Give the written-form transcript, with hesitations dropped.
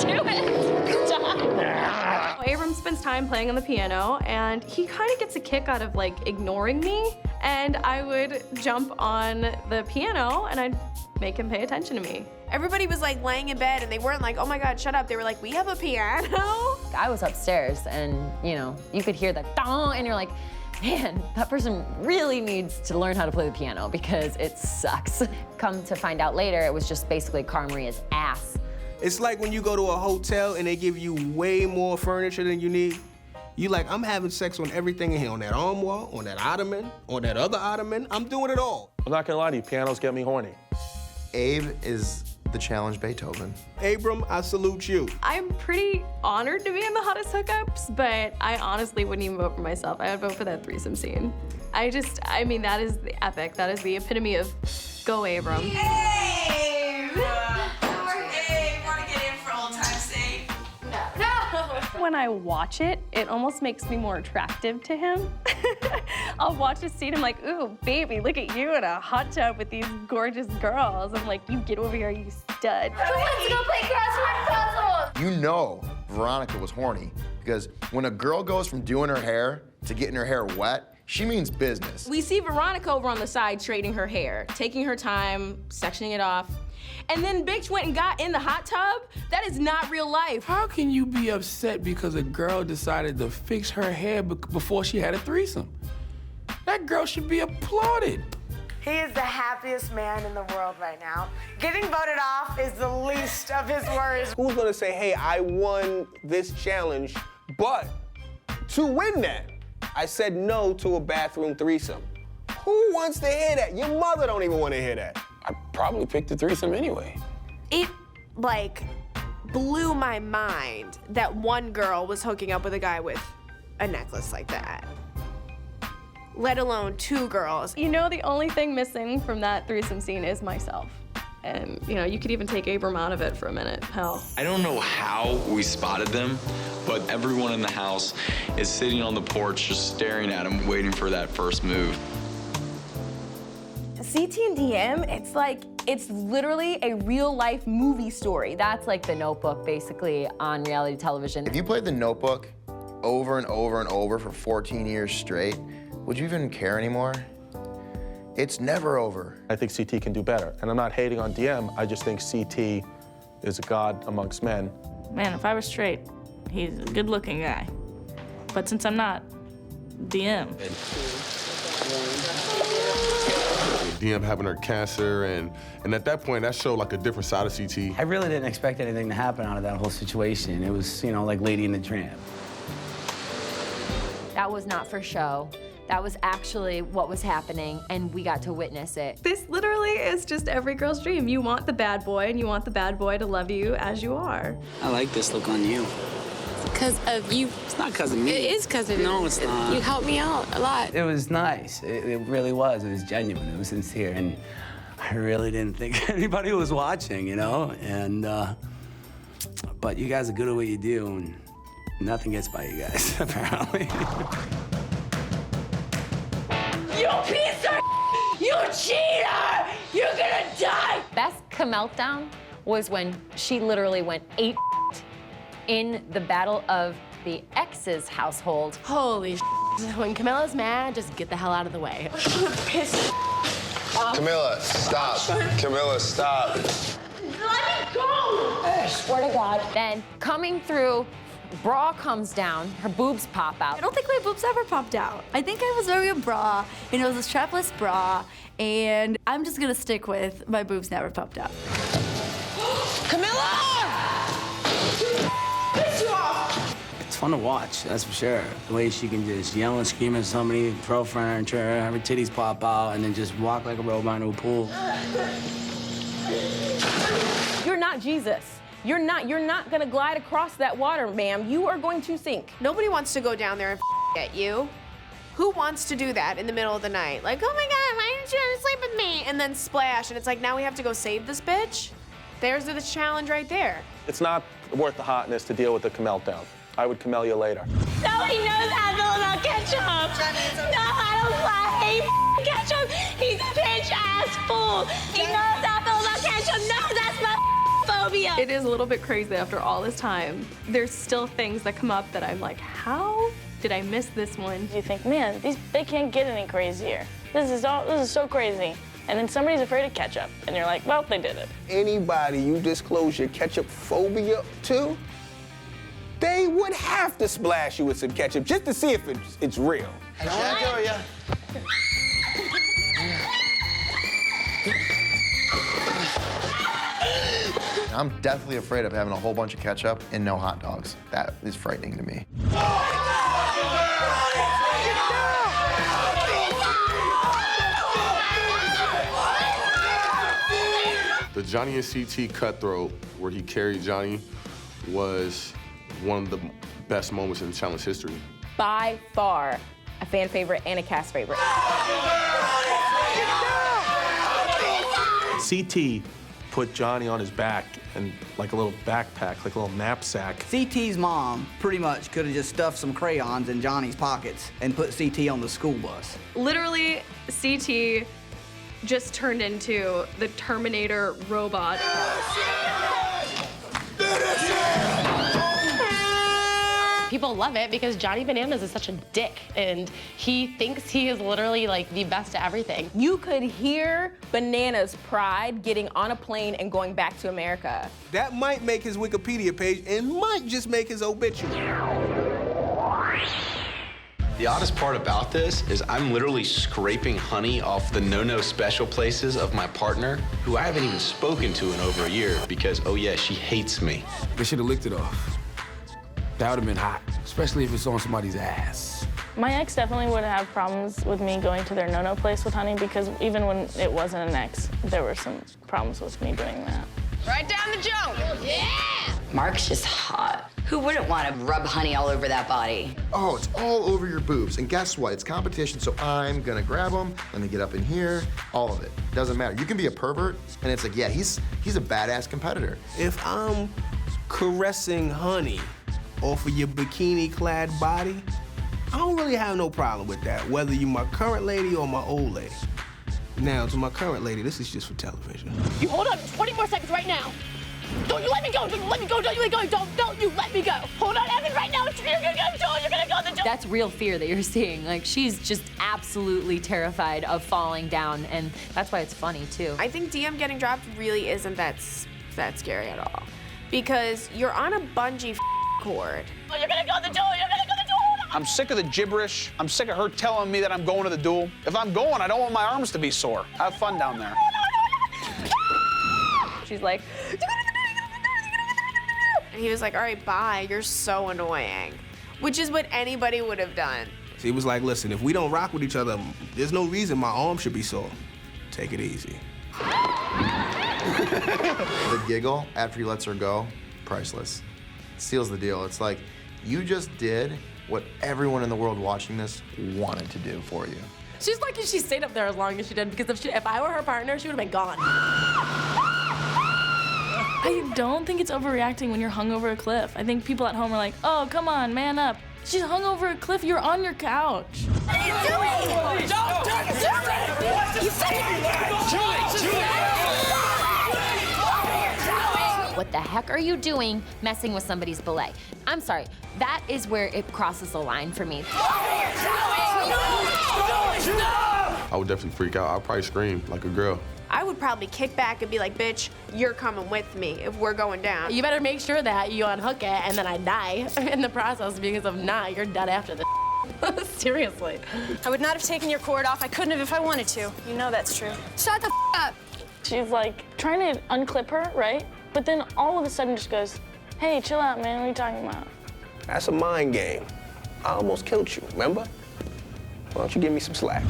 Do it. Stop. Abram spends time playing on the piano, and he kind of gets a kick out of like ignoring me. And I would jump on the piano, and I'd make him pay attention to me. Everybody was like laying in bed, and they weren't like, oh my God, shut up. They were like, we have a piano. I was upstairs, and you know, you could hear that dong, and you're like, man, that person really needs to learn how to play the piano because it sucks. Come to find out later, it was just basically Cara Maria's ass. It's like when you go to a hotel and they give you way more furniture than you need. You like, I'm having sex on everything in here, on that armoire, on that ottoman, on that other ottoman. I'm doing it all. I'm not gonna lie to you, pianos get me horny. Abe is the challenge Beethoven. Abram, I salute you. I'm pretty honored to be in the hottest hookups, but I honestly wouldn't even vote for myself. I would vote for that threesome scene. I mean, that is the epic. That is the epitome of go Abram. When I watch it, it almost makes me more attractive to him. I'll watch this scene, I'm like, ooh, baby, look at you in a hot tub with these gorgeous girls. I'm like, you get over here, you stud. Let's go play crossword puzzles! You know Veronica was horny because when a girl goes from doing her hair to getting her hair wet, she means business. We see Veronica over on the side straightening her hair, taking her time, sectioning it off. And then bitch went and got in the hot tub? That is not real life. How can you be upset because a girl decided to fix her hair before she had a threesome? That girl should be applauded. He is the happiest man in the world right now. Getting voted off is the least of his worries. Who's gonna say, hey, I won this challenge, but to win that, I said no to a bathroom threesome. Who wants to hear that? Your mother don't even want to hear that. I probably picked the threesome anyway. It, like, blew my mind that one girl was hooking up with a guy with a necklace like that. Let alone two girls. You know, the only thing missing from that threesome scene is myself. And, you know, you could even take Abram out of it for a minute, hell. I don't know how we spotted them, but everyone in the house is sitting on the porch just staring at him, waiting for that first move. CT and DM, it's like, it's literally a real life movie story. That's like The Notebook, basically, on reality television. If you played The Notebook over and over and over for 14 years straight, would you even care anymore? It's never over. I think CT can do better. And I'm not hating on DM, I just think CT is a god amongst men. Man, if I was straight, he's a good-looking guy. But since I'm not, DM. DM having her cancer, and at that point, that showed like a different side of CT. I really didn't expect anything to happen out of that whole situation. It was, you know, like Lady and the Tramp. That was not for show. That was actually what was happening, and we got to witness it. This literally is just every girl's dream. You want the bad boy, and you want the bad boy to love you as you are. I like this look on you. Because of you. It's not because of me. It is because of you. No, it's not. You helped me out a lot. It was nice. It really was. It was genuine. It was sincere. And I really didn't think anybody was watching, you know? And, but you guys are good at what you do, and nothing gets by you guys, apparently. You piece of you cheater! You're gonna die! Best meltdown was when she literally went 8 in the battle of the ex's household. Holy when Camilla's mad, just get the hell out of the way. Piss. Camilla, stop. Camilla, stop. Let me go! I swear to God. Then coming through, bra comes down, her boobs pop out. I don't think my boobs ever popped out. I think I was wearing a bra, and it was a strapless bra, and I'm just gonna stick with my boobs never popped out. Camilla! Piss you off! It's fun to watch, that's for sure. The way she can just yell and scream at somebody, throw furniture, have her titties pop out, and then just walk like a robot into a pool. You're not Jesus. You're not gonna glide across that water, ma'am. You are going to sink. Nobody wants to go down there and at you. Who wants to do that in the middle of the night? Like, oh my God, why didn't you sleep with me? And then splash, and it's like, now we have to go save this bitch? There's the challenge right there. It's not worth the hotness to deal with the meltdown. I would Camille you later. Nobody knows how I feel about ketchup. No, I don't like ketchup. He's a bitch ass fool. He knows how I feel about ketchup. No, that's my phobia. It is a little bit crazy after all this time. There's still things that come up that I'm like, how did I miss this one? You think, man, they can't get any crazier. This is so crazy. And then somebody's afraid of ketchup, and you're like, well, they did it. Anybody you disclose your ketchup phobia to, they would have to splash you with some ketchup just to see if it's real. I'm deathly afraid of having a whole bunch of ketchup and no hot dogs. That is frightening to me. The Johnny and CT cutthroat, where he carried Johnny, was one of the best moments in challenge history. By far, a fan favorite and a cast favorite. CT put Johnny on his back and like a little backpack, like a little knapsack. CT's mom pretty much could have just stuffed some crayons in Johnny's pockets and put CT on the school bus. Literally, CT just turned into the Terminator robot. People love it because Johnny Bananas is such a dick, and he thinks he is literally like the best at everything. You could hear Bananas' pride getting on a plane and going back to America. That might make his Wikipedia page and might just make his obituary. The oddest part about this is I'm literally scraping honey off the no-no special places of my partner, who I haven't even spoken to in over a year because, oh yeah, she hates me. They should have licked it off. That would have been hot, especially if it's on somebody's ass. My ex definitely would have problems with me going to their no-no place with honey because even when it wasn't an ex, there were some problems with me doing that. Right down the junk. Yeah! Mark's just hot. Who wouldn't want to rub honey all over that body? Oh, it's all over your boobs. And guess what? It's competition, so I'm gonna grab them, let me get up in here, all of it. Doesn't matter. You can be a pervert, and it's like, yeah, he's a badass competitor. If I'm caressing honey off of your bikini-clad body, I don't really have no problem with that, whether you're my current lady or my old lady. Now, to my current lady, this is just for television. You hold on 20 more seconds right now. Don't you let me go, don't you let me go, don't you let me go, don't you let me go. Hold on, Evan, right now, you're gonna go, Joel, you're gonna go the door. That's real fear that you're seeing. Like, she's just absolutely terrified of falling down, and that's why it's funny, too. I think DM getting dropped really isn't that scary at all. Because you're on a bungee cord. Oh, you're gonna go the door, you're gonna go the door. I'm sick of the gibberish. I'm sick of her telling me that I'm going to the duel. If I'm going, I don't want my arms to be sore. Have fun down there. She's like, and he was like, all right, bye, you're so annoying. Which is what anybody would have done. He was like, listen, if we don't rock with each other, there's no reason my arm should be sore. Take it easy. The giggle after he lets her go, priceless. Seals the deal. It's like, you just did what everyone in the world watching this wanted to do for you. She's lucky she stayed up there as long as she did, because if I were her partner, she would have been gone. I don't think it's overreacting when you're hung over a cliff. I think people at home are like, oh, come on, man up. She's hung over a cliff, you're on your couch. What are you doing? Don't do it! You said What the heck are you doing messing with somebody's belay? I'm sorry, that is where it crosses the line for me. I would definitely freak out. I'd probably scream like a girl. I would probably kick back and be like, bitch, you're coming with me if we're going down. You better make sure that you unhook it and then I die in the process because if not, you're dead after this. Seriously. I would not have taken your cord off. I couldn't have if I wanted to. You know that's true. Shut the up. She's like trying to unclip her, right? But then all of a sudden just goes, hey, chill out, man, what are you talking about? That's a mind game. I almost killed you, remember? Why don't you give me some slack?